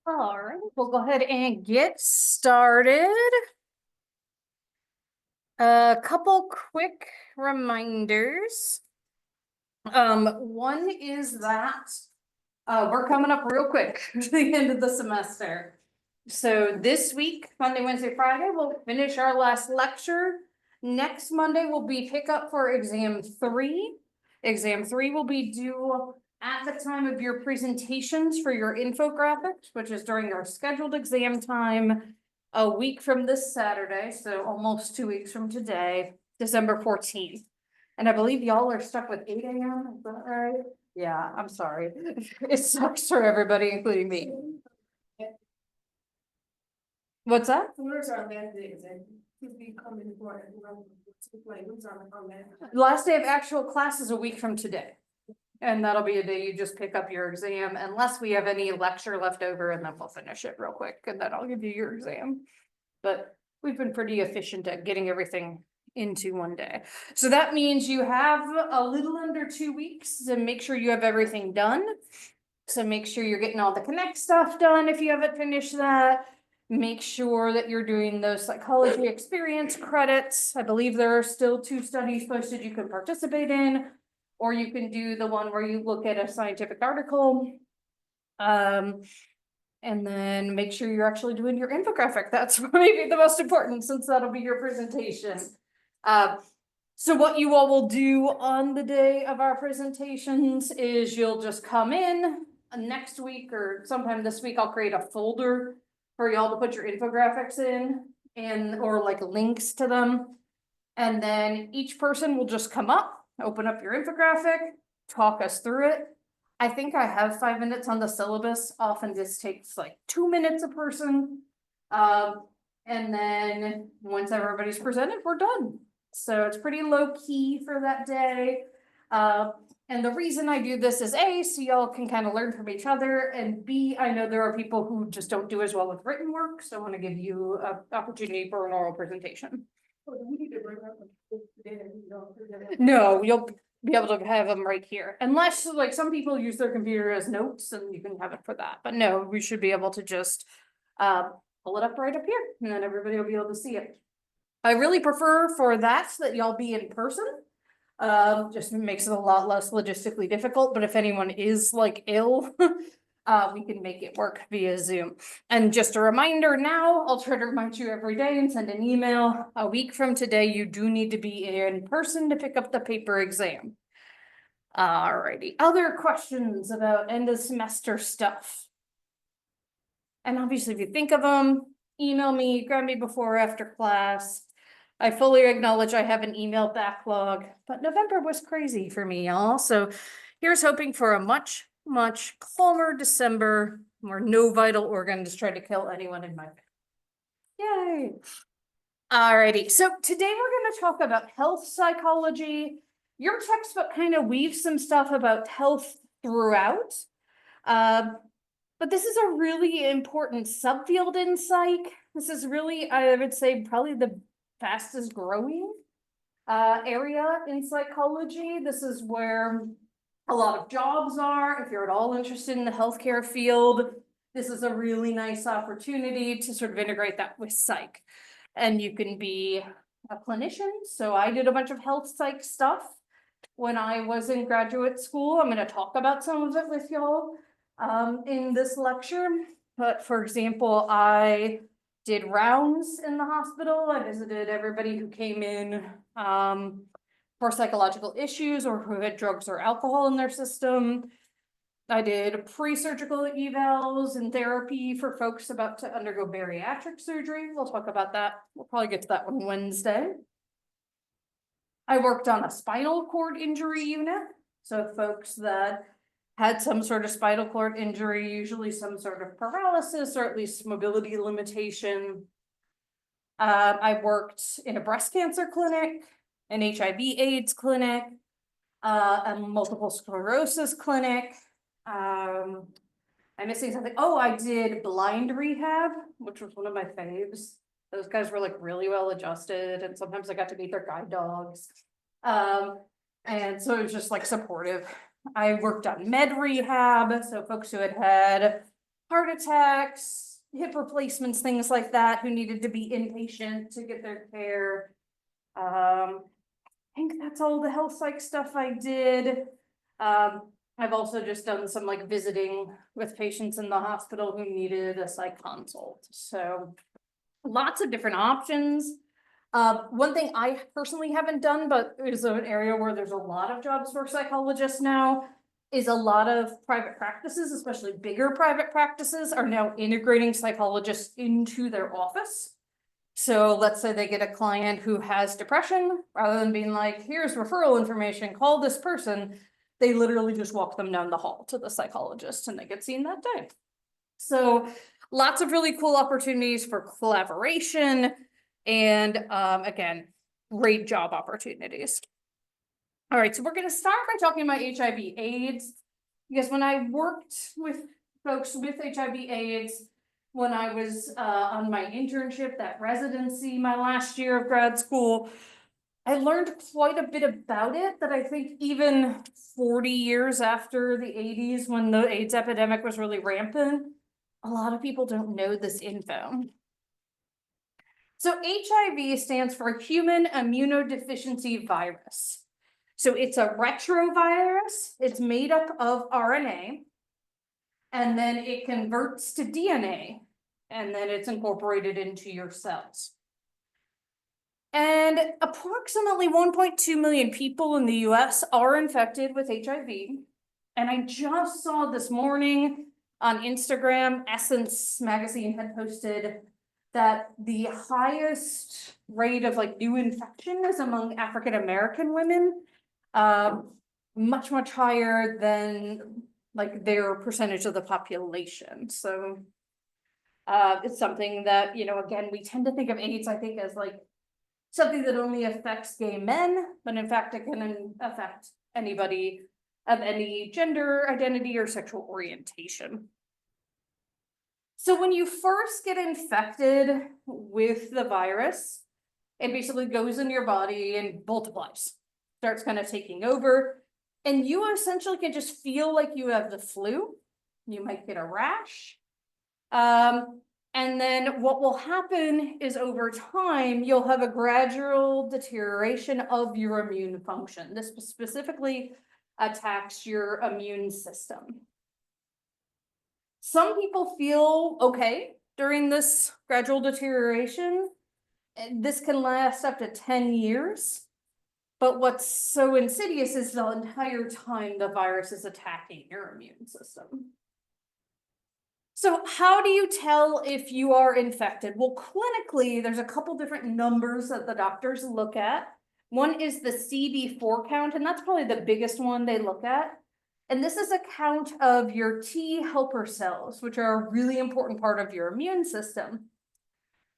All right, we'll go ahead and get started. A couple quick reminders. One is that we're coming up real quick to the end of the semester. So this week, Monday, Wednesday, Friday, we'll finish our last lecture. Next Monday will be pickup for exam 3. Exam 3 will be due at the time of your presentations for your infographics, which is during our scheduled exam time a week from this Saturday, so almost 2 weeks from today, December 14th. And I believe y'all are stuck with 8 a.m., is that right? Yeah, I'm sorry. It sucks for everybody, including me. What's that? Where's our last day, could be coming for it, who's on the comment? Last day of actual class is a week from today. And that'll be a day you just pick up your exam unless we have any lecture left over, and then we'll finish it real quick and then I'll give you your exam. But we've been pretty efficient at getting everything into one day. So that means you have a little under 2 weeks to make sure you have everything done. So make sure you're getting all the Connect stuff done if you haven't finished that. Make sure that you're doing those psychology experience credits. I believe there are still 2 studies posted you can participate in, or you can do the one where you look at a scientific article. And then make sure you're actually doing your infographic. That's maybe the most important, since that'll be your presentation. So what you all will do on the day of our presentations is you'll just come in next week or sometime this week. I'll create a folder for y'all to put your infographics in, and or like links to them. And then each person will just come up, open up your infographic, talk us through it. I think I have 5 minutes on the syllabus. Often this takes like 2 minutes a person. And then once everybody's presented, we're done. So it's pretty low key for that day. And the reason I do this is A, so y'all can kind of learn from each other, and B, I know there are people who just don't do as well with written work, so I want to give you an opportunity for an oral presentation. No, you'll be able to have them right here, unless like some people use their computer as notes, and you can have it for that. But no, we should be able to just pull it up right up here, and then everybody will be able to see it. I really prefer for that y'all be in person. Just makes it a lot less logistically difficult, but if anyone is like ill, we can make it work via Zoom. And just a reminder now, I'll try to remind you every day and send an email. A week from today, you do need to be in person to pick up the paper exam. Alrighty, other questions about end of semester stuff? And obviously, if you think of them, email me, grab me before or after class. I fully acknowledge I have an email backlog, but November was crazy for me, y'all. So here's hoping for a much, much calmer December where no vital organs try to kill anyone in my family. Yay. Alrighty, so today we're going to talk about health psychology. Your textbook kind of weaves some stuff about health throughout. But this is a really important subfield in psych. This is really, I would say, probably the fastest growing area in psychology. This is where a lot of jobs are. If you're at all interested in the healthcare field, this is a really nice opportunity to sort of integrate that with psych. And you can be a clinician. So I did a bunch of health psych stuff when I was in graduate school. I'm going to talk about some of it with y'all in this lecture. But for example, I did rounds in the hospital. I visited everybody who came in for psychological issues or who had drugs or alcohol in their system. I did pre-surgical evals and therapy for folks about to undergo bariatric surgery. We'll talk about that. We'll probably get to that one Wednesday. I worked on a spinal cord injury unit. So folks that had some sort of spinal cord injury, usually some sort of paralysis or at least mobility limitation. I worked in a breast cancer clinic, an HIV/AIDS clinic, a multiple sclerosis clinic. I'm missing something. Oh, I did blind rehab, which was one of my faves. Those guys were like really well adjusted, and sometimes I got to meet their guide dogs. And so it was just like supportive. I worked on med rehab, so folks who had heart attacks, hip replacements, things like that, who needed to be inpatient to get their care. I think that's all the health psych stuff I did. I've also just done some like visiting with patients in the hospital who needed a psych consult, so lots of different options. One thing I personally haven't done, but is an area where there's a lot of jobs for psychologists now, is a lot of private practices, especially bigger private practices, are now integrating psychologists into their office. So let's say they get a client who has depression, rather than being like, here's referral information, call this person, they literally just walk them down the hall to the psychologist and they get seen that day. So lots of really cool opportunities for collaboration and again, great job opportunities. All right, so we're gonna start by talking about HIV/AIDS, because when I worked with folks with HIV/AIDS, when I was on my internship, that residency, my last year of grad school, I learned quite a bit about it that I think even 40 years after the 80s, when the AIDS epidemic was really rampant, a lot of people don't know this info. So HIV stands for Human Immunodeficiency Virus. So it's a retrovirus, it's made up of RNA, and then it converts to DNA, and then it's incorporated into your cells. And approximately 1.2 million people in the US are infected with HIV. And I just saw this morning on Instagram, Essence magazine had posted that the highest rate of like new infection is among African American women, much, much higher than like their percentage of the population. So it's something that, you know, again, we tend to think of AIDS, I think, as like something that only affects gay men, but in fact, it can affect anybody of any gender identity or sexual orientation. So when you first get infected with the virus, it basically goes in your body and multiplies, starts kind of taking over, and you essentially can just feel like you have the flu. You might get a rash. And then what will happen is over time, you'll have a gradual deterioration of your immune function. This specifically attacks your immune system. Some people feel okay during this gradual deterioration. This can last up to 10 years. But what's so insidious is the entire time the virus is attacking your immune system. So how do you tell if you are infected? Well, clinically, there's a couple different numbers that the doctors look at. One is the CD4 count, and that's probably the biggest one they look at. And this is a count of your T helper cells, which are a really important part of your immune system.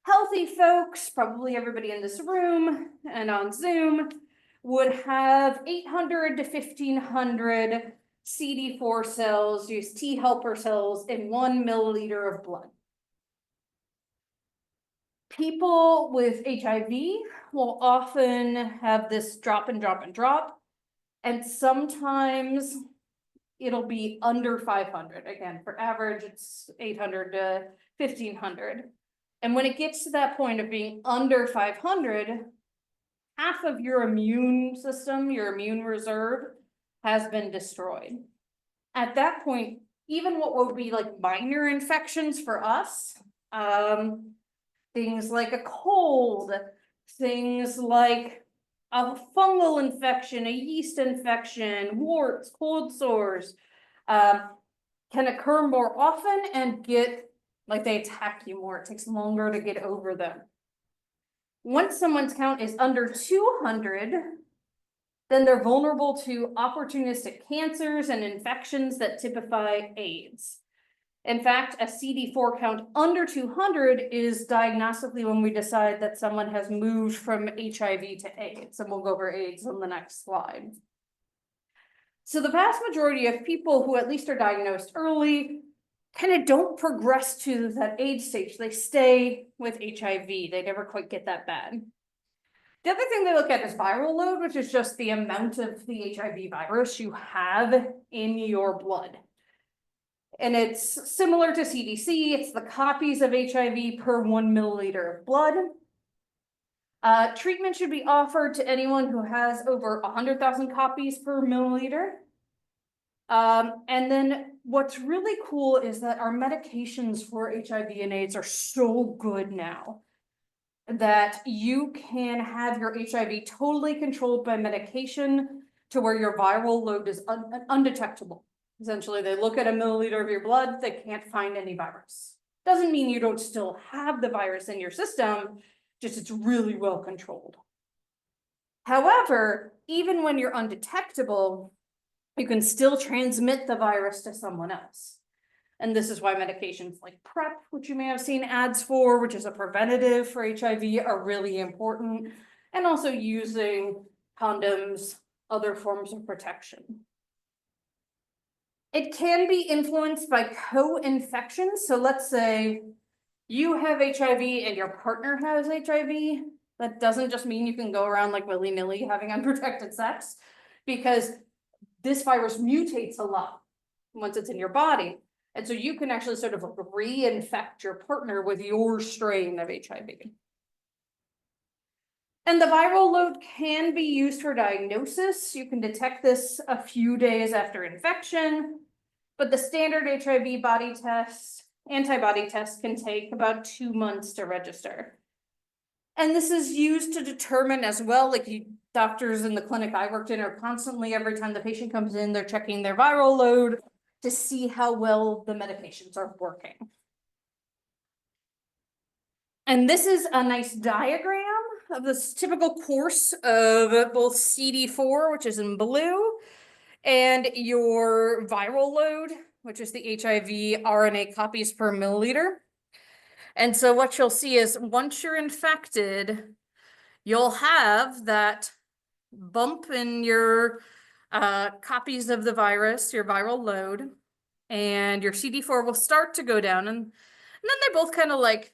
Healthy folks, probably everybody in this room and on Zoom, would have 800 to 1500 CD4 cells, use T helper cells in 1 milliliter of blood. People with HIV will often have this drop and drop and drop, and sometimes it'll be under 500. Again, for average, it's 800 to 1500. And when it gets to that point of being under 500, half of your immune system, your immune reserve, has been destroyed. At that point, even what would be like minor infections for us, things like a cold, things like a fungal infection, a yeast infection, warts, cold sores, can occur more often and get, like they attack you more. It takes longer to get over them. Once someone's count is under 200, then they're vulnerable to opportunistic cancers and infections that typify AIDS. In fact, a CD4 count under 200 is diagnostically when we decide that someone has moved from HIV to AIDS, and we'll go over AIDS on the next slide. So the vast majority of people who at least are diagnosed early kind of don't progress to that AIDS stage. They stay with HIV. They never quite get that bad. The other thing they look at is viral load, which is just the amount of the HIV virus you have in your blood. And it's similar to CDC, it's the copies of HIV per 1 milliliter of blood. Treatment should be offered to anyone who has over 100,000 copies per milliliter. And then what's really cool is that our medications for HIV and AIDS are so good now that you can have your HIV totally controlled by medication to where your viral load is undetectable. Essentially, they look at a milliliter of your blood, they can't find any virus. Doesn't mean you don't still have the virus in your system, just it's really well controlled. However, even when you're undetectable, you can still transmit the virus to someone else. And this is why medications like PrEP, which you may have seen ads for, which is a preventative for HIV, are really important. And also using condoms, other forms of protection. It can be influenced by co-infections. So let's say you have HIV and your partner has HIV. That doesn't just mean you can go around like willy-nilly having unprotected sex, because this virus mutates a lot once it's in your body. And so you can actually sort of reinfect your partner with your strain of HIV. And the viral load can be used for diagnosis. You can detect this a few days after infection, but the standard HIV body test, antibody test, can take about 2 months to register. And this is used to determine as well, like doctors in the clinic I worked in are constantly, every time the patient comes in, they're checking their viral load to see how well the medications are working. And this is a nice diagram of this typical course of both CD4, which is in blue, and your viral load, which is the HIV RNA copies per milliliter. And so what you'll see is once you're infected, you'll have that bump in your copies of the virus, your viral load, and your CD4 will start to go down. And then they both kind of like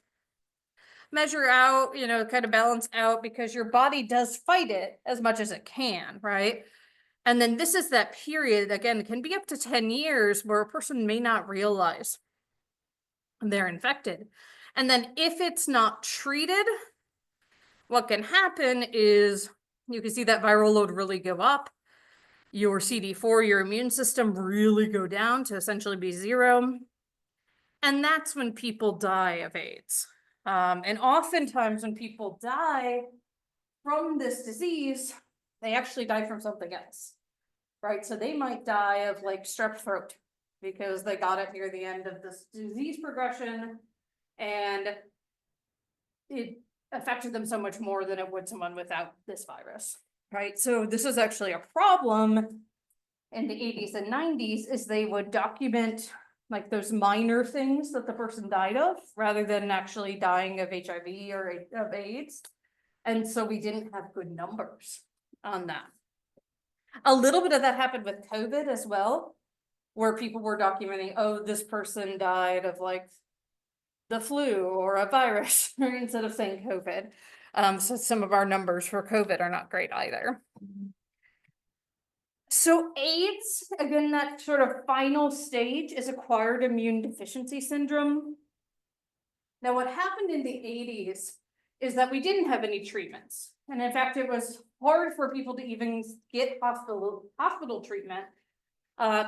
measure out, you know, kind of balance out, because your body does fight it as much as it can, right? And then this is that period, again, it can be up to 10 years where a person may not realize they're infected. And then if it's not treated, what can happen is you can see that viral load really go up. Your CD4, your immune system really go down to essentially be 0. And that's when people die of AIDS. And oftentimes when people die from this disease, they actually die from something else, right? So they might die of like strep throat because they got it near the end of this disease progression and it affected them so much more than it would someone without this virus, right? So this is actually a problem in the 80s and 90s, is they would document like those minor things that the person died of rather than actually dying of HIV or of AIDS. And so we didn't have good numbers on that. A little bit of that happened with COVID as well, where people were documenting, oh, this person died of like the flu or a virus instead of saying COVID. So some of our numbers for COVID are not great either. So AIDS, again, that sort of final stage is acquired immune deficiency syndrome. Now, what happened in the 80s is that we didn't have any treatments. And in fact, it was hard for people to even get hospital treatment.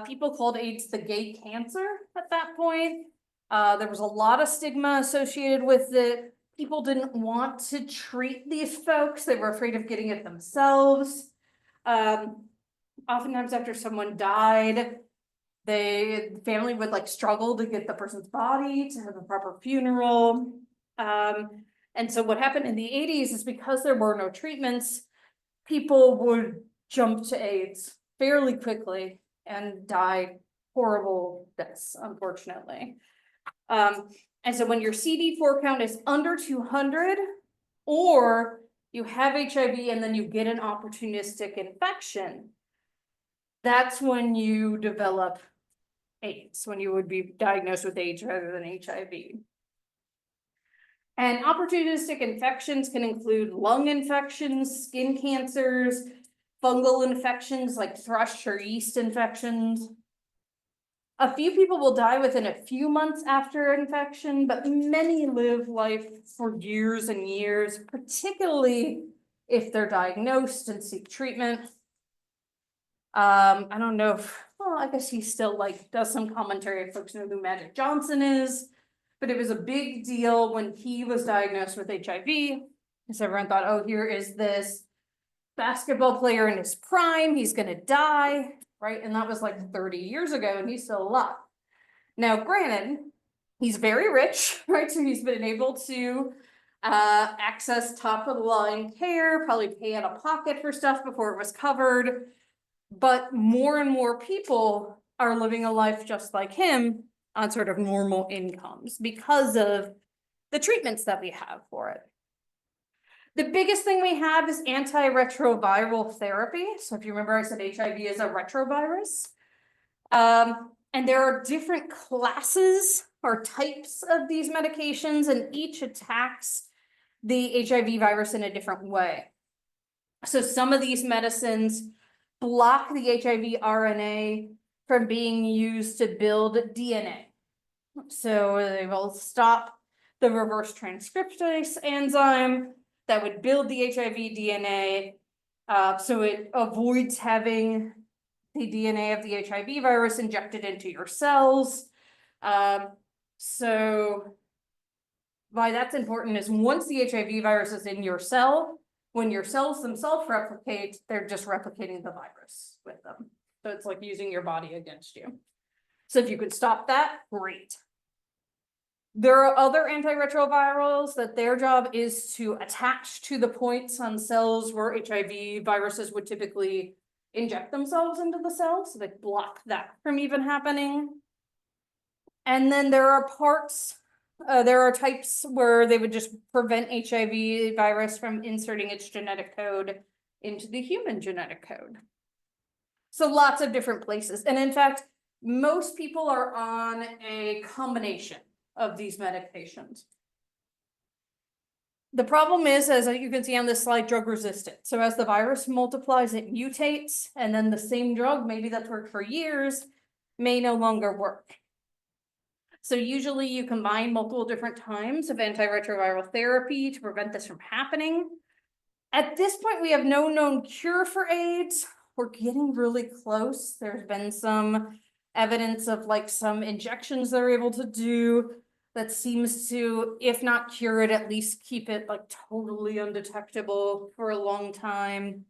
People called AIDS the gay cancer at that point. There was a lot of stigma associated with it. People didn't want to treat these folks. They were afraid of getting it themselves. Oftentimes after someone died, the family would like struggle to get the person's body to have a proper funeral. And so what happened in the 80s is because there were no treatments, people would jump to AIDS fairly quickly and die horrible deaths, unfortunately. And so when your CD4 count is under 200, or you have HIV and then you get an opportunistic infection, that's when you develop AIDS, when you would be diagnosed with AIDS rather than HIV. And opportunistic infections can include lung infections, skin cancers, fungal infections like thrush or yeast infections. A few people will die within a few months after infection, but many live life for years and years, particularly if they're diagnosed and seek treatment. I don't know if, well, I guess he still like does some commentary if folks know who Magic Johnson is. But it was a big deal when he was diagnosed with HIV. Because everyone thought, oh, here is this basketball player in his prime, he's gonna die, right? And that was like 30 years ago, and he's still alive. Now, granted, he's very rich, right? So he's been able to access top of the line care, probably pay out of pocket for stuff before it was covered. But more and more people are living a life just like him on sort of normal incomes because of the treatments that we have for it. The biggest thing we have is antiretroviral therapy. So if you remember, I said HIV is a retrovirus. And there are different classes or types of these medications, and each attacks the HIV virus in a different way. So some of these medicines block the HIV RNA from being used to build DNA. So they will stop the reverse transcriptase enzyme that would build the HIV DNA. So it avoids having the DNA of the HIV virus injected into your cells. So why that's important is once the HIV virus is in your cell, when your cells themselves replicate, they're just replicating the virus with them. So it's like using your body against you. So if you could stop that, great. There are other antiretrovirals that their job is to attach to the points on cells where HIV viruses would typically inject themselves into the cells, so they block that from even happening. And then there are there are types where they would just prevent HIV virus from inserting its genetic code into the human genetic code. So lots of different places. And in fact, most people are on a combination of these medications. The problem is, as you can see on this slide, drug resistant. So as the virus multiplies, it mutates, and then the same drug, maybe that's worked for years, may no longer work. So usually you combine multiple different times of antiretroviral therapy to prevent this from happening. At this point, we have no known cure for AIDS. We're getting really close. There's been some evidence of like some injections they're able to do that seems to, if not cure it, at least keep it like totally undetectable for a long time.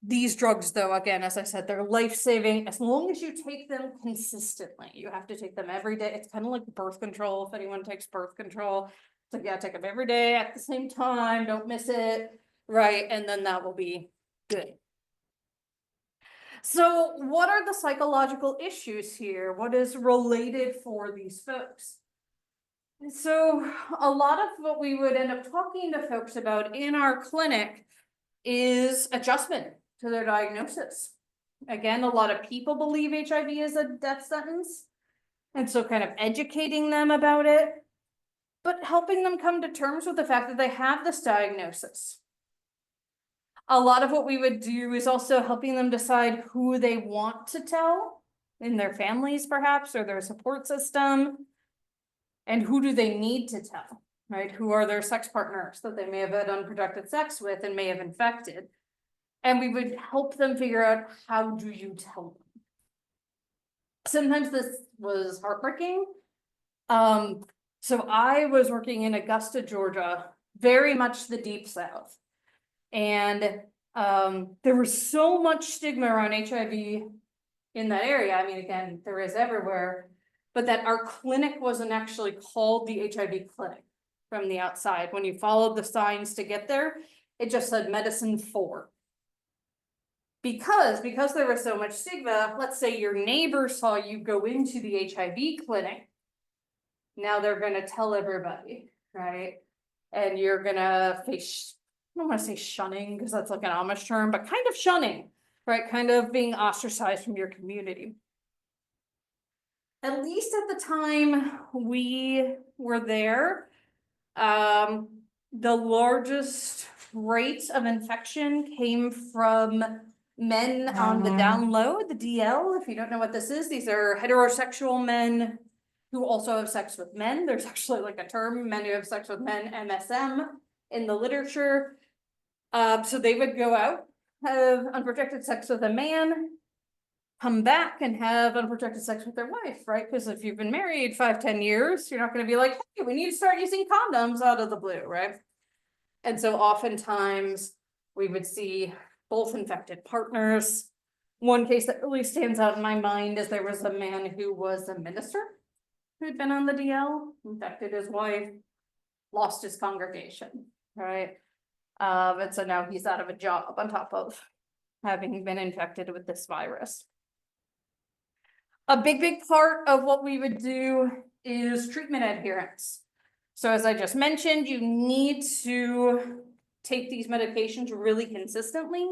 These drugs, though, again, as I said, they're life-saving as long as you take them consistently. You have to take them every day. It's kind of like birth control. If anyone takes birth control, so yeah, take them every day at the same time. Don't miss it, right? And then that will be good. So what are the psychological issues here? What is related for these folks? So a lot of what we would end up talking to folks about in our clinic is adjustment to their diagnosis. Again, a lot of people believe HIV is a death sentence. And so kind of educating them about it, but helping them come to terms with the fact that they have this diagnosis. A lot of what we would do is also helping them decide who they want to tell in their families, perhaps, or their support system. And who do they need to tell, right? Who are their sex partners that they may have had unprotected sex with and may have infected? And we would help them figure out, how do you tell them? Sometimes this was heartbreaking. So I was working in Augusta, Georgia, very much the deep South. And there was so much stigma around HIV in that area. I mean, again, there is everywhere, but that our clinic wasn't actually called the HIV clinic from the outside. When you followed the signs to get there, it just said medicine for. Because there was so much stigma, let's say your neighbor saw you go into the HIV clinic. Now they're gonna tell everybody, right? And you're gonna face, I don't wanna say shunning, because that's like an Amish term, but kind of shunning, right? Kind of being ostracized from your community. At least at the time we were there, the largest rate of infection came from Men on the down low, the DL, if you don't know what this is, these are heterosexual men who also have sex with men. There's actually like a term, men who have sex with men, MSM, in the literature. So they would go out, have unprotected sex with a man, come back and have unprotected sex with their wife, right? Because if you've been married 5-10 years, you're not gonna be like, hey, we need to start using condoms out of the blue, right? And so oftentimes we would see both infected partners. One case that really stands out in my mind is there was a man who was a minister who'd been on the DL, infected his wife, lost his congregation, right? And so now he's out of a job on top of having been infected with this virus. A big part of what we would do is treatment adherence. So as I just mentioned, you need to take these medications really consistently.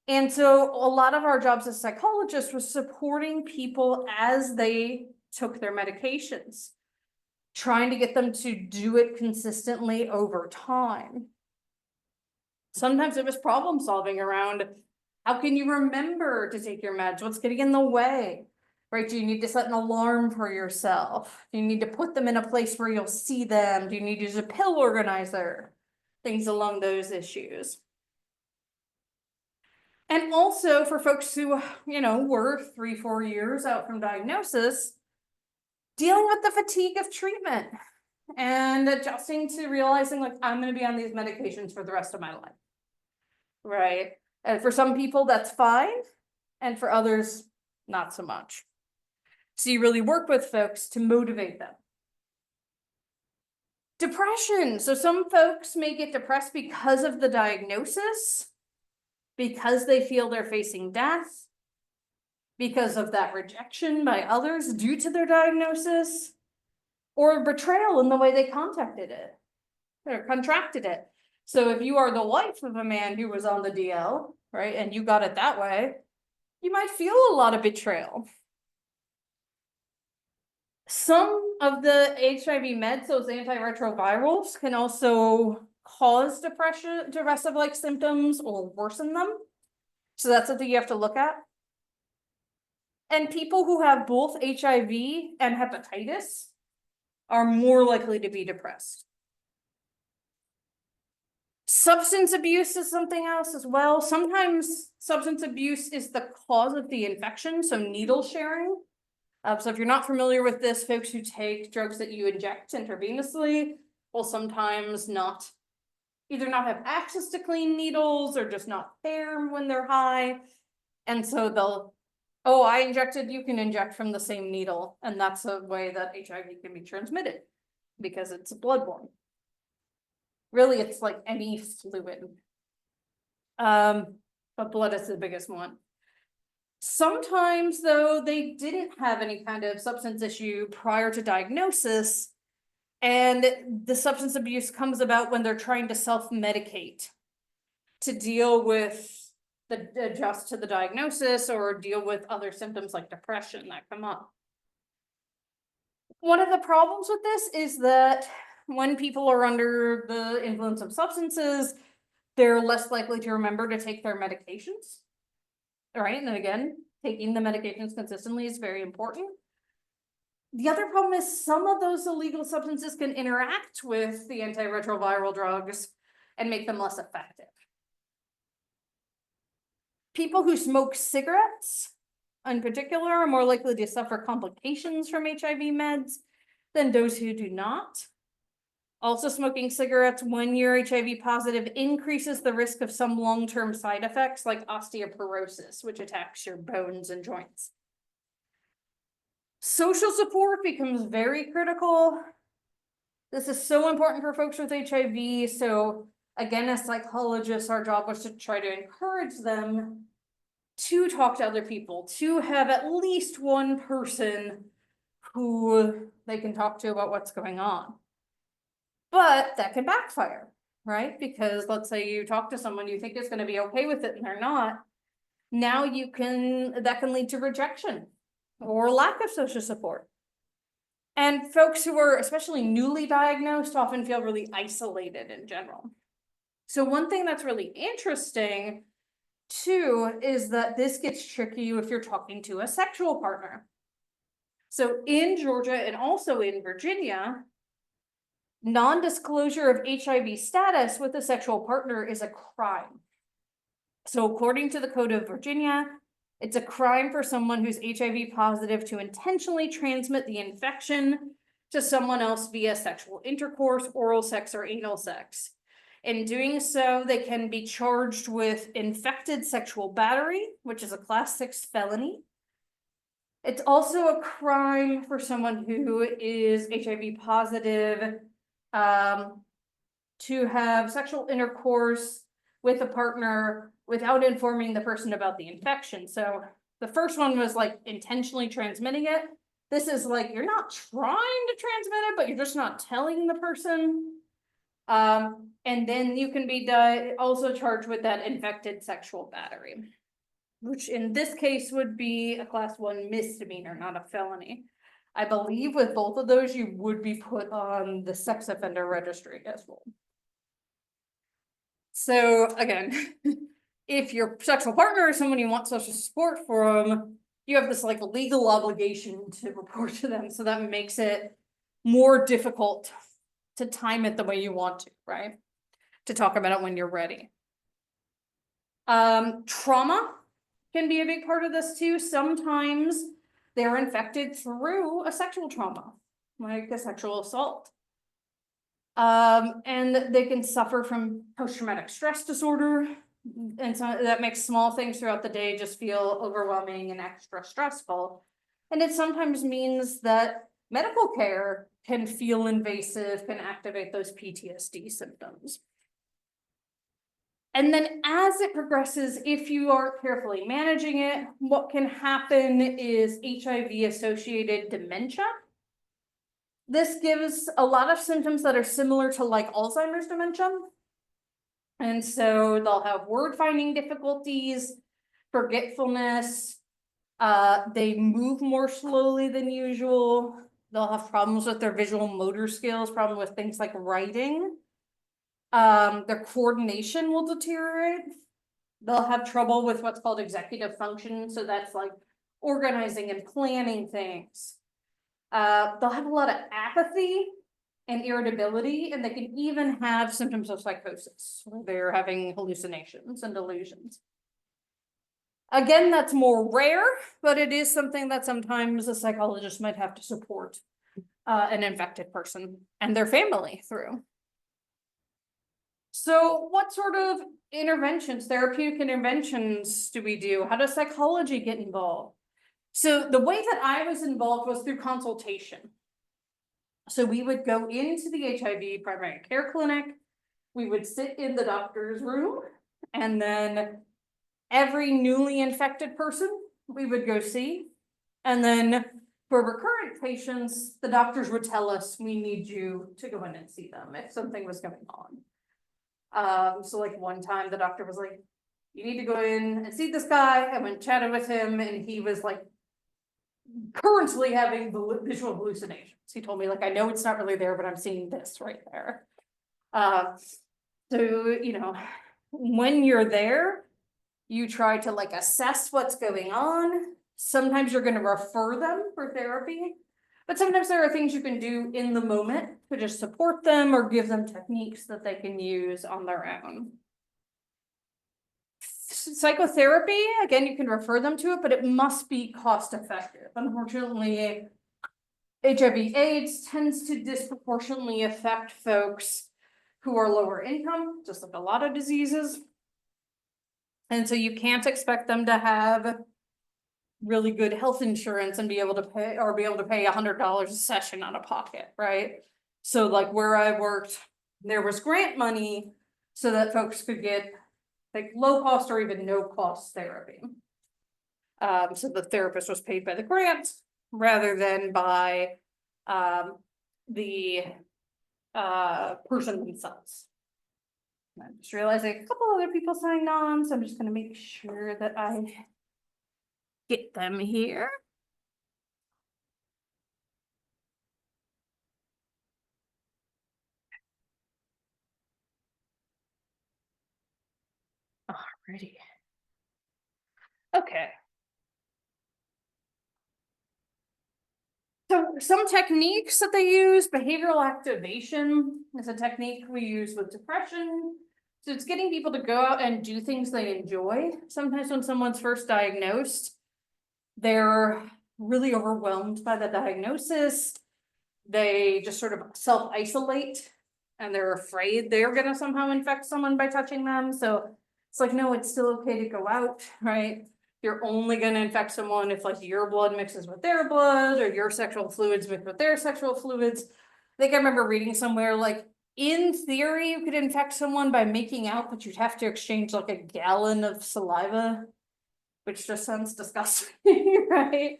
And so a lot of our jobs as psychologists was supporting people as they took their medications, trying to get them to do it consistently over time. Sometimes it was problem solving around, how can you remember to take your meds? What's getting in the way? Right? Do you need to set an alarm for yourself? Do you need to put them in a place where you'll see them? Do you need to use a pill organizer? Things along those issues. And also for folks who, were 3-4 years out from diagnosis, dealing with the fatigue of treatment and adjusting to realizing like, I'm gonna be on these medications for the rest of my life. Right? And for some people, that's fine. And for others, not so much. So you really work with folks to motivate them. Depression. So some folks may get depressed because of the diagnosis, because they feel they're facing death, because of that rejection by others due to their diagnosis, or betrayal in the way they contacted it or contracted it. So if you are the wife of a man who was on the DL, right, and you got it that way, you might feel a lot of betrayal. Some of the HIV meds, those antiretrovirals, can also cause depression, depressive-like symptoms or worsen them. So that's something you have to look at. And people who have both HIV and hepatitis are more likely to be depressed. Substance abuse is something else as well. Sometimes substance abuse is the cause of the infection, so needle sharing. So if you're not familiar with this, folks who take drugs that you inject intravenously will sometimes either not have access to clean needles or just not there when they're high. And so they'll, oh, I injected, you can inject from the same needle. And that's a way that HIV can be transmitted because it's bloodborne. Really, it's like any fluid. But blood is the biggest one. Sometimes, though, they didn't have any kind of substance issue prior to diagnosis, and the substance abuse comes about when they're trying to self-medicate to deal with adjust to the diagnosis or deal with other symptoms like depression that come up. One of the problems with this is that when people are under the influence of substances, they're less likely to remember to take their medications. All right, and again, taking the medications consistently is very important. The other problem is some of those illegal substances can interact with the antiretroviral drugs and make them less effective. People who smoke cigarettes, in particular, are more likely to suffer complications from HIV meds than those who do not. Also, smoking cigarettes when you're HIV positive increases the risk of some long-term side effects like osteoporosis, which attacks your bones and joints. Social support becomes very critical. This is so important for folks with HIV. So again, as psychologists, our job was to try to encourage them to talk to other people, to have at least one person who they can talk to about what's going on. But that can backfire, right? Because let's say you talk to someone you think is going to be okay with it and they're not. Now that can lead to rejection or lack of social support. And folks who are especially newly diagnosed often feel really isolated in general. So one thing that's really interesting Two is that this gets tricky if you're talking to a sexual partner. So in Georgia and also in Virginia, non-disclosure of HIV status with a sexual partner is a crime. So according to the Code of Virginia, it's a crime for someone who's HIV positive to intentionally transmit the infection to someone else via sexual intercourse, oral sex, or anal sex. In doing so, they can be charged with infected sexual battery, which is a class 6 felony. It's also a crime for someone who is HIV positive to have sexual intercourse with a partner without informing the person about the infection. So the first one was like intentionally transmitting it. This is like, you're not trying to transmit it, but you're just not telling the person. And then you can be also charged with that infected sexual battery, which in this case would be a class 1 misdemeanor, not a felony. I believe with both of those, you would be put on the sex offender registry as well. So again, if your sexual partner is someone you want social support from, you have this like legal obligation to report to them. So that makes it more difficult to time it the way you want to, right? To talk about it when you're ready. Trauma can be a big part of this too. Sometimes they're infected through a sexual trauma, like a sexual assault. And they can suffer from post-traumatic stress disorder. And so that makes small things throughout the day just feel overwhelming and extra stressful. And it sometimes means that medical care can feel invasive, can activate those PTSD symptoms. And then as it progresses, if you aren't carefully managing it, what can happen is HIV-associated dementia. This gives a lot of symptoms that are similar to like Alzheimer's dementia. And so they'll have word finding difficulties, forgetfulness, they move more slowly than usual. They'll have problems with their visual motor skills, problem with things like writing. Their coordination will deteriorate. They'll have trouble with what's called executive function. So that's like organizing and planning things. They'll have a lot of apathy and irritability, and they can even have symptoms of psychosis, where they're having hallucinations and delusions. Again, that's more rare, but it is something that sometimes a psychologist might have to support an infected person and their family through. So what sort of interventions, therapeutic interventions do we do? How does psychology get involved? So the way that I was involved was through consultation. So we would go into the HIV primary care clinic, we would sit in the doctor's room, and then every newly infected person we would go see. And then for recurrent patients, the doctors would tell us, we need you to go in and see them if something was going on. So like one time the doctor was like, you need to go in and see this guy. I went chatted with him, and he was like currently having visual hallucinations. He told me like, I know it's not really there, but I'm seeing this right there. So, you know, when you're there, you try to like assess what's going on. Sometimes you're going to refer them for therapy, but sometimes there are things you can do in the moment to just support them or give them techniques that they can use on their own. Psychotherapy, again, you can refer them to it, but it must be cost effective. Unfortunately, HIV/AIDS tends to disproportionately affect folks who are lower income, just like a lot of diseases. And so you can't expect them to have really good health insurance and be able to pay $100 a session out of pocket, right? So like where I worked, there was grant money so that folks could get like low cost or even no cost therapy. So the therapist was paid by the grant rather than by the person themselves. I'm just realizing a couple other people signed on, so I'm just gonna make sure that I get them here. Alrighty. Okay. So some techniques that they use, behavioral activation is a technique we use with depression. So it's getting people to go out and do things they enjoy. Sometimes when someone's first diagnosed, they're really overwhelmed by the diagnosis. They just sort of self-isolate and they're afraid they're gonna somehow infect someone by touching them. So it's like, no, it's still okay to go out, right? You're only gonna infect someone if like your blood mixes with their blood or your sexual fluids mix with their sexual fluids. I think I remember reading somewhere like, in theory, you could infect someone by making out, but you'd have to exchange like a gallon of saliva, which just sounds disgusting, right?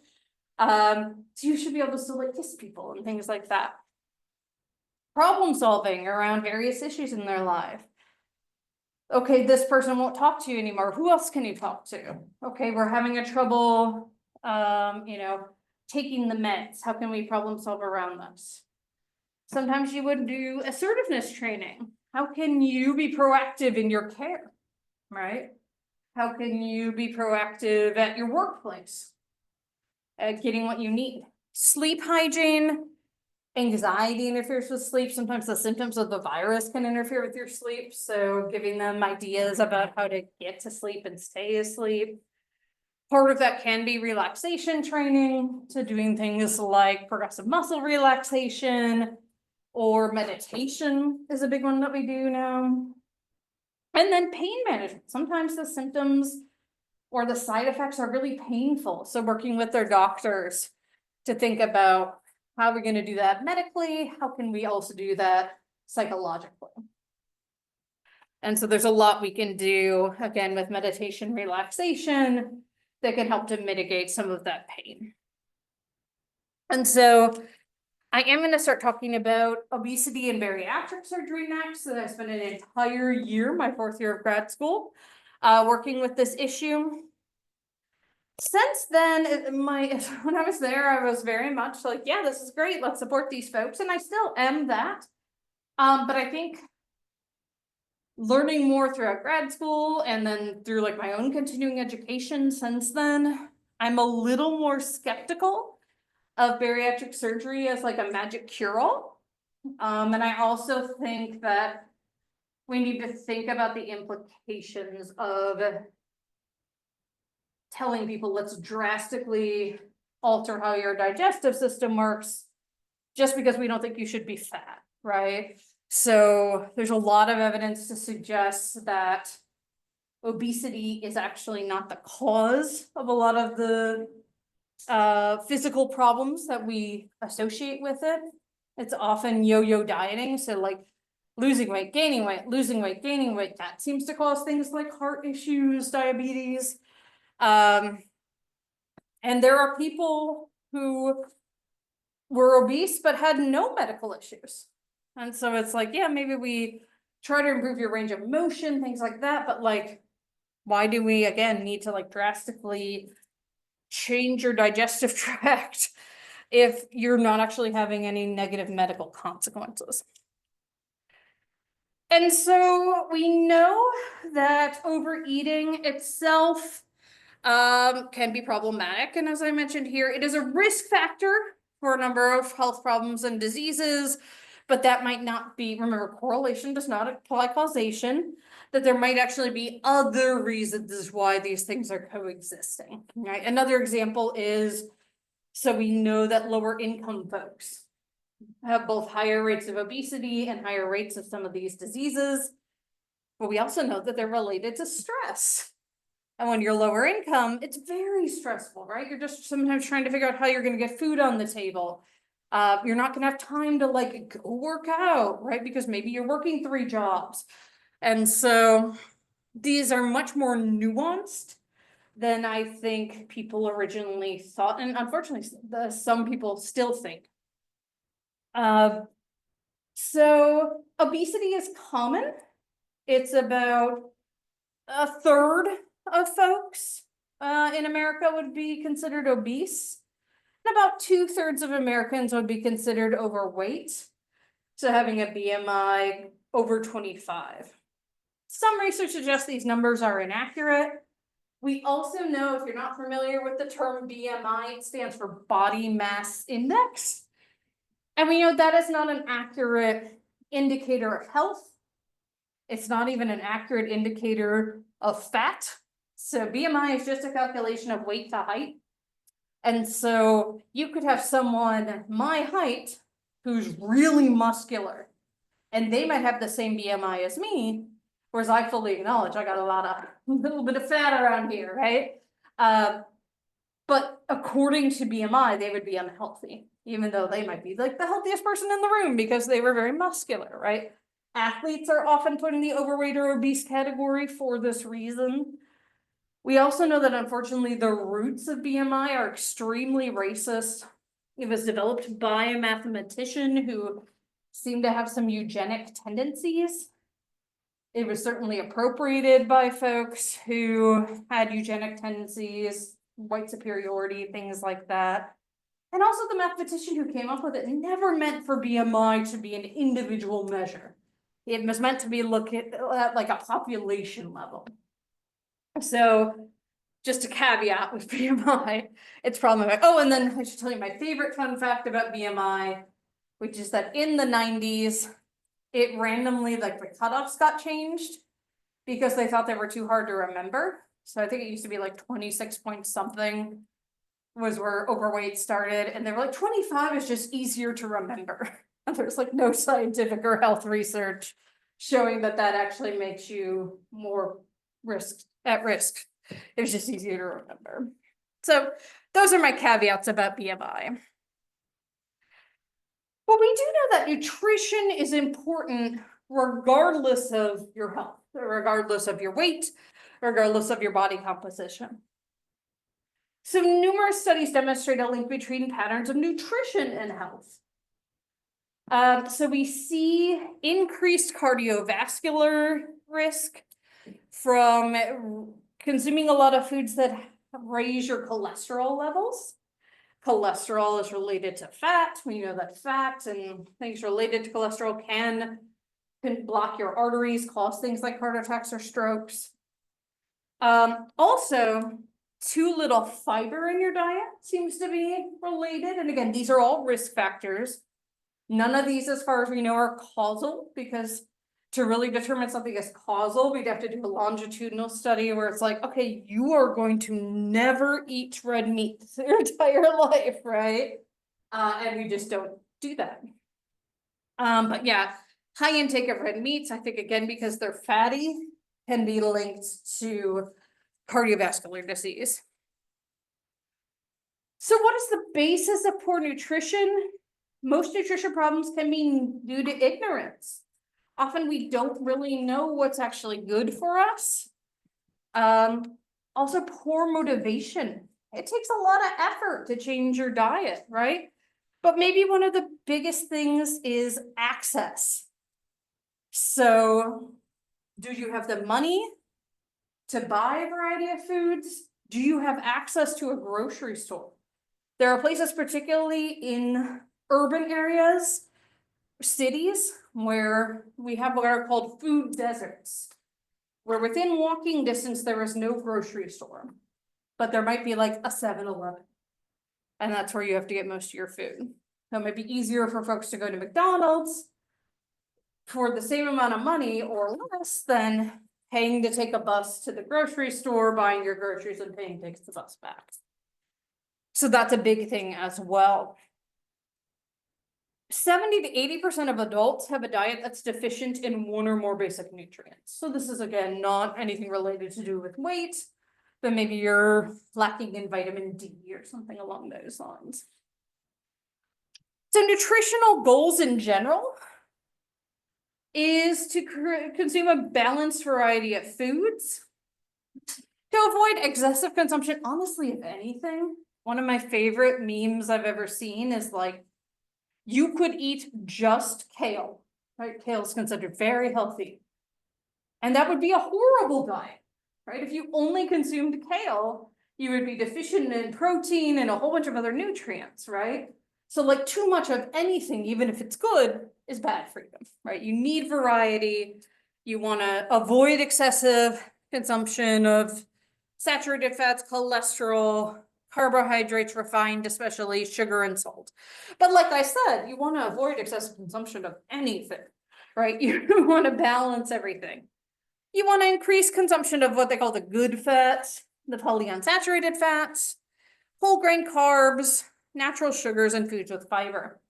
So you should be able to still like kiss people and things like that. Problem solving around various issues in their life. Okay, this person won't talk to you anymore. Who else can you talk to? Okay, we're having a trouble, taking the meds. How can we problem solve around this? Sometimes you would do assertiveness training. How can you be proactive in your care, right? How can you be proactive at your workplace? At getting what you need. Sleep hygiene, anxiety interferes with sleep. Sometimes the symptoms of the virus can interfere with your sleep. So giving them ideas about how to get to sleep and stay asleep. Part of that can be relaxation training. So doing things like progressive muscle relaxation or meditation is a big one that we do now. And then pain management. Sometimes the symptoms or the side effects are really painful. So working with their doctors to think about how we're going to do that medically, how can we also do that psychologically? And so there's a lot we can do, again, with meditation, relaxation, that can help to mitigate some of that pain. And so I am going to start talking about obesity and bariatric surgery next. So I spent an entire year, my 4th year of grad school, working with this issue. Since then, when I was there, I was very much like, yeah, this is great. Let's support these folks. And I still am that. But I think learning more throughout grad school and then through like my own continuing education since then, I'm a little more skeptical of bariatric surgery as like a magic cure-all. And I also think that we need to think about the implications of telling people let's drastically alter how your digestive system works just because we don't think you should be fat, right? So there's a lot of evidence to suggest that obesity is actually not the cause of a lot of the physical problems that we associate with it. It's often yo-yo dieting, so like losing weight, gaining weight, losing weight, gaining weight. That seems to cause things like heart issues, diabetes. And there are people who were obese but had no medical issues. And so it's like, yeah, maybe we try to improve your range of motion, things like that, but like, why do we again need to like drastically change your digestive tract if you're not actually having any negative medical consequences? And so we know that overeating itself can be problematic. And as I mentioned here, it is a risk factor for a number of health problems and diseases, but that might not be, remember, correlation does not apply causation, that there might actually be other reasons why these things are coexisting, right? Another example is, so we know that lower income folks have both higher rates of obesity and higher rates of some of these diseases, but we also know that they're related to stress. And when you're lower income, it's very stressful, right? You're just sometimes trying to figure out how you're going to get food on the table. You're not going to have time to like go work out, right? Because maybe you're working 3 jobs. And so these are much more nuanced than I think people originally thought. And unfortunately, some people still think. So obesity is common. It's about a third of folks in America would be considered obese. And about 2/3 of Americans would be considered overweight. So having a BMI over 25. Some research suggests these numbers are inaccurate. We also know, if you're not familiar with the term BMI, it stands for body mass index. And we know that is not an accurate indicator of health. It's not even an accurate indicator of fat. So BMI is just a calculation of weight to height. And so you could have someone my height who's really muscular, and they might have the same BMI as me, whereas I fully acknowledge I got a little bit of fat around here, right? But according to BMI, they would be unhealthy, even though they might be like the healthiest person in the room because they were very muscular, right? Athletes are often put in the overweight or obese category for this reason. We also know that unfortunately the roots of BMI are extremely racist. It was developed by a mathematician who seemed to have some eugenic tendencies. It was certainly appropriated by folks who had eugenic tendencies, white superiority, things like that. And also the mathematician who came up with it never meant for BMI to be an individual measure. It was meant to be looked at like a population level. So just a caveat with BMI, it's problematic. Oh, and then I should tell you my favorite fun fact about BMI, which is that in the 90s, it randomly, like the cutoffs got changed because they thought they were too hard to remember. So I think it used to be like 26 point something was where overweight started, and they were like 25 is just easier to remember. And there's like no scientific or health research showing that that actually makes you more at risk. It's just easier to remember. So those are my caveats about BMI. But we do know that nutrition is important regardless of your health, regardless of your weight, regardless of your body composition. So numerous studies demonstrate a link between patterns of nutrition and health. So we see increased cardiovascular risk from consuming a lot of foods that raise your cholesterol levels. Cholesterol is related to fat. We know that fat and things related to cholesterol can block your arteries, cause things like heart attacks or strokes. Also, too little fiber in your diet seems to be related. And again, these are all risk factors. None of these, as far as we know, are causal, because to really determine something is causal, we'd have to do a longitudinal study where it's like, okay, you are going to never eat red meat your entire life, right? And we just don't do that. But yeah, high intake of red meats, I think, again, because they're fatty, can be linked to cardiovascular disease. So what is the basis of poor nutrition? Most nutrition problems can be due to ignorance. Often we don't really know what's actually good for us. Also poor motivation. It takes a lot of effort to change your diet, right? But maybe one of the biggest things is access. So do you have the money to buy a variety of foods? Do you have access to a grocery store? There are places, particularly in urban areas, cities, where we have what are called food deserts, where within walking distance, there is no grocery store, but there might be like a 7-Eleven. And that's where you have to get most of your food. So it might be easier for folks to go to McDonald's for the same amount of money or less than paying to take a bus to the grocery store, buying your groceries and paying to take the bus back. So that's a big thing as well. 70 to 80% of adults have a diet that's deficient in one or more basic nutrients. So this is, again, not anything related to do with weight, but maybe you're lacking in vitamin D or something along those lines. So nutritional goals in general is to consume a balanced variety of foods, to avoid excessive consumption. Honestly, if anything, one of my favorite memes I've ever seen is like, you could eat just kale, right? Kale is considered very healthy. And that would be a horrible diet, right? If you only consumed kale, you would be deficient in protein and a whole bunch of other nutrients, right? So like too much of anything, even if it's good, is bad for you, right? You need variety. You want to avoid excessive consumption of saturated fats, cholesterol, carbohydrates, refined, especially sugar and salt. But like I said, you want to avoid excessive consumption of anything, right? You want to balance everything. You want to increase consumption of what they call the good fats, the polyunsaturated fats, whole grain carbs, natural sugars, and foods with fiber.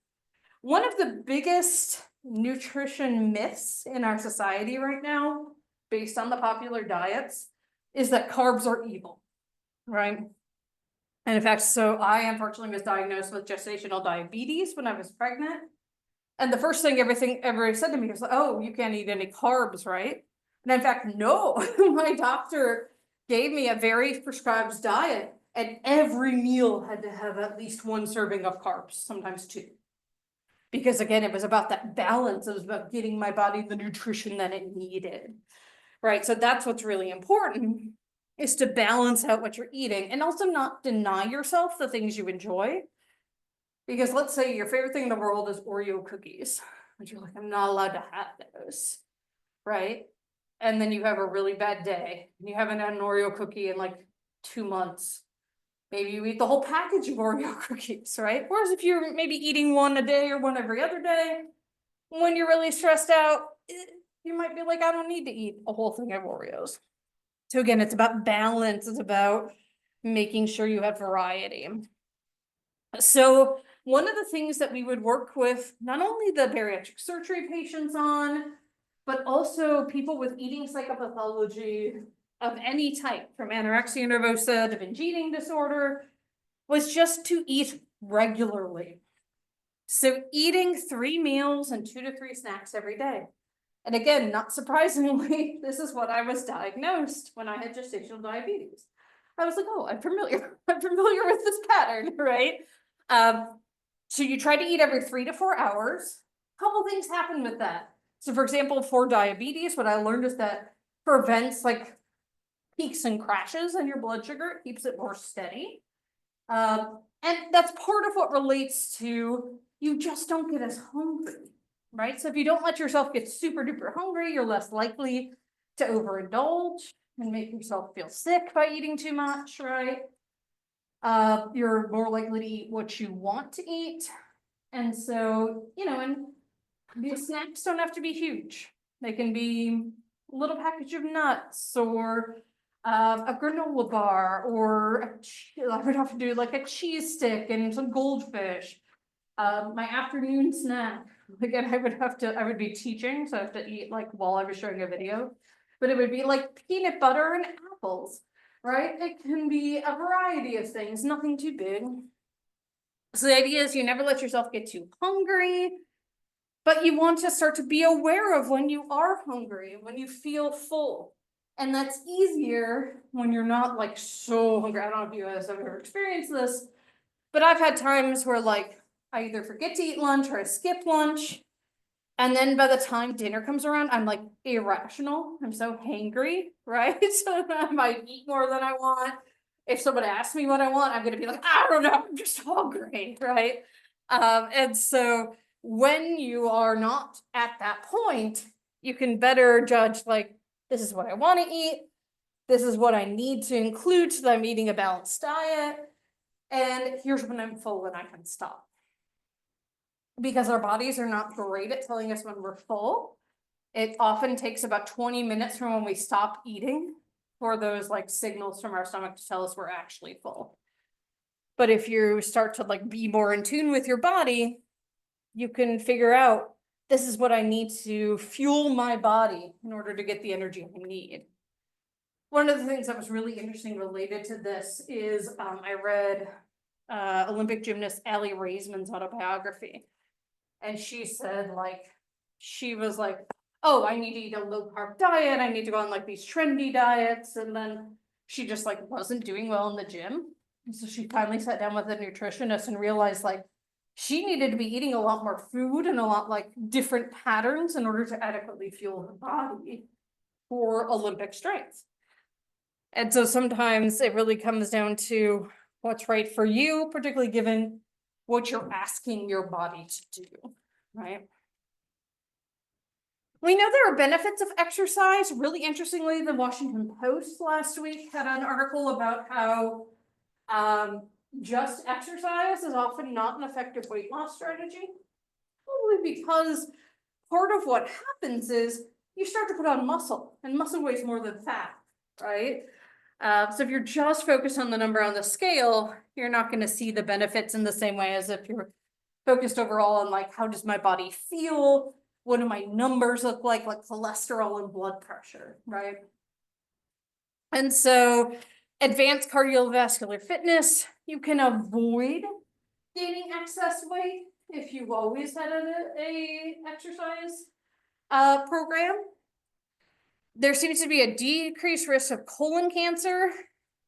One of the biggest nutrition myths in our society right now, based on the popular diets, is that carbs are evil, right? And in fact, so I unfortunately was diagnosed with gestational diabetes when I was pregnant. And the first thing everybody said to me was, oh, you can't eat any carbs, right? And in fact, no, my doctor gave me a very prescribed diet, and every meal had to have at least one serving of carbs, sometimes two. Because again, it was about that balance. It was about getting my body the nutrition that it needed, right? So that's what's really important, is to balance out what you're eating and also not deny yourself the things you enjoy. Because let's say your favorite thing in the world is Oreo cookies, and you're like, I'm not allowed to have those, right? And then you have a really bad day, and you haven't had an Oreo cookie in like 2 months. Maybe you eat the whole package of Oreo cookies, right? Whereas if you're maybe eating one a day or one every other day, when you're really stressed out, you might be like, I don't need to eat a whole thing of Oreos. So again, it's about balance. It's about making sure you have variety. So one of the things that we would work with not only the bariatric surgery patients on, but also people with eating psychopathology of any type, from anorexia nervosa to binge eating disorder, was just to eat regularly. So eating 3 meals and 2 to 3 snacks every day. And again, not surprisingly, this is what I was diagnosed when I had gestational diabetes. I was like, oh, I'm familiar with this pattern, right? So you try to eat every 3 to 4 hours. A couple things happen with that. So for example, for diabetes, what I learned is that prevents like peaks and crashes in your blood sugar. It keeps it more steady. And that's part of what relates to you just don't get as hungry, right? So if you don't let yourself get super duper hungry, you're less likely to overindulge and make yourself feel sick by eating too much, right? You're more likely to eat what you want to eat. And so, and these snacks don't have to be huge. They can be a little package of nuts or a granola bar, or I would have to do like a cheese stick and some goldfish. My afternoon snack, again, I would be teaching, so I have to eat like while I was showing a video, but it would be like peanut butter and apples, right? It can be a variety of things, nothing too big. So the idea is you never let yourself get too hungry, but you want to start to be aware of when you are hungry, when you feel full. And that's easier when you're not like so hungry. I don't know if you guys have ever experienced this, but I've had times where like I either forget to eat lunch or I skip lunch. And then by the time dinner comes around, I'm like irrational. I'm so hangry, right? So I might eat more than I want. If someone asks me what I want, I'm gonna be like, I don't know, I'm just hungry, right? And so when you are not at that point, you can better judge like, this is what I want to eat. This is what I need to include so that I'm eating a balanced diet. And here's when I'm full and I can stop. Because our bodies are not great at telling us when we're full. It often takes about 20 minutes from when we stop eating for those like signals from our stomach to tell us we're actually full. But if you start to like be more in tune with your body, you can figure out, this is what I need to fuel my body in order to get the energy I need. One of the things that was really interesting related to this is I read Olympic gymnast Aly Raisman's autobiography. And she said she was like, oh, I need to eat a low carb diet. I need to go on like these trendy diets. And then she just like wasn't doing well in the gym. And so she finally sat down with a nutritionist and realized like she needed to be eating a lot more food and a lot like different patterns in order to adequately fuel her body for Olympic strength. And so sometimes it really comes down to what's right for you, particularly given what you're asking your body to do, right? We know there are benefits of exercise. Really interestingly, the Washington Post last week had an article about how just exercise is often not an effective weight loss strategy. Probably because part of what happens is you start to put on muscle, and muscle weighs more than fat, right? So if you're just focused on the number on the scale, you're not going to see the benefits in the same way as if you're focused overall on like, how does my body feel? What do my numbers look like cholesterol and blood pressure, right? And so advanced cardiovascular fitness, you can avoid gaining excess weight if you've always had a exercise program. There seems to be a decreased risk of colon cancer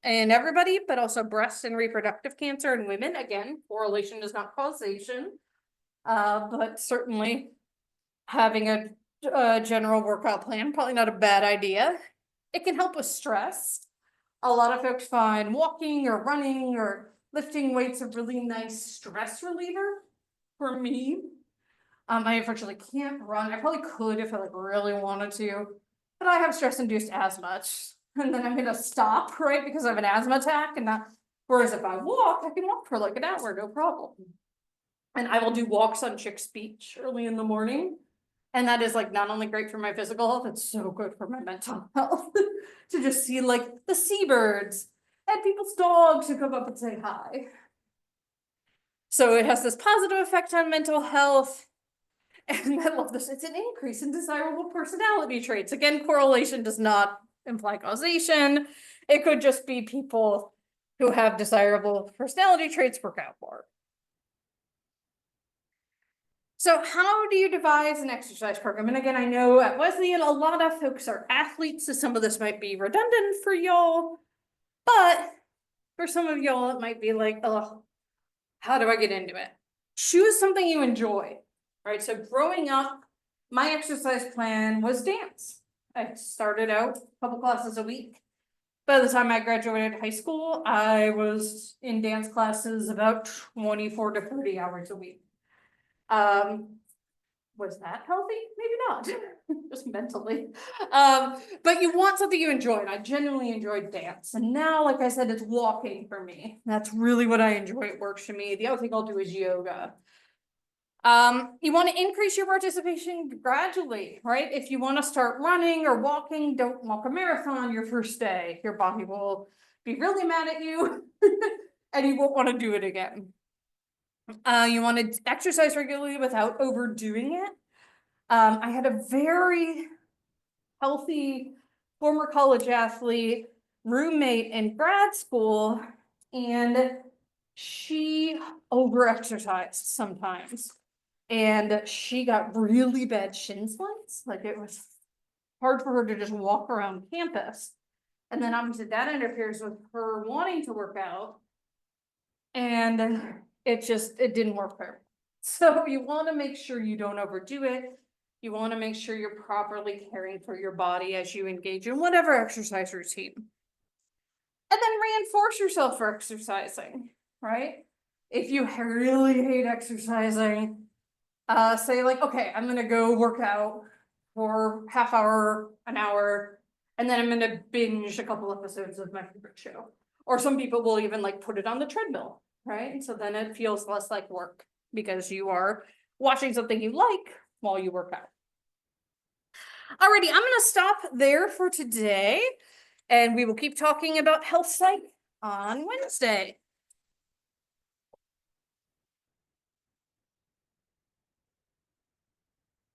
in everybody, but also breast and reproductive cancer in women. Again, correlation is not causation, but certainly having a general workout plan, probably not a bad idea. It can help with stress. A lot of folks find walking or running or lifting weights a really nice stress reliever. For me, I unfortunately can't run. I probably could if I really wanted to, but I have stress-induced asthma, and then I'm gonna stop, right, because I have an asthma attack, and that. Whereas if I walk, I can walk for like an hour, no problem. And I will do walks on Chick's Beach early in the morning. And that is like not only great for my physical health, it's so good for my mental health to just see like the seabirds and people's dogs who come up and say hi. So it has this positive effect on mental health. And I love this. It's an increase in desirable personality traits. Again, correlation does not imply causation. It could just be people who have desirable personality traits work out more. So how do you devise an exercise program? And again, I know at Wesleyan, a lot of folks are athletes, so some of this might be redundant for y'all, but for some of y'all, it might be like, oh, how do I get into it? Choose something you enjoy, right? So growing up, my exercise plan was dance. I started out a couple classes a week. By the time I graduated high school, I was in dance classes about 24 to 30 hours a week. Was that healthy? Maybe not, just mentally. But you want something you enjoy, and I genuinely enjoyed dance. And now, like I said, it's walking for me. That's really what I enjoy. It works for me. The other thing I'll do is yoga. You want to increase your participation gradually, right? If you want to start running or walking, don't walk a marathon your first day. Your body will be really mad at you and you won't want to do it again. You want to exercise regularly without overdoing it. I had a very healthy former college athlete roommate in grad school, and she overexercised sometimes. And she got really bad shin splints. Like it was hard for her to just walk around campus. And then obviously that interferes with her wanting to work out. And it didn't work for her. So you want to make sure you don't overdo it. You want to make sure you're properly caring for your body as you engage in whatever exercise routine. And then reinforce yourself for exercising, right? If you really hate exercising, say like, okay, I'm gonna go work out for half hour, an hour, and then I'm gonna binge a couple episodes of my favorite show. Or some people will even like put it on the treadmill, right? So then it feels less like work because you are watching something you like while you work out. Alrighty, I'm gonna stop there for today, and we will keep talking about health psych on Wednesday.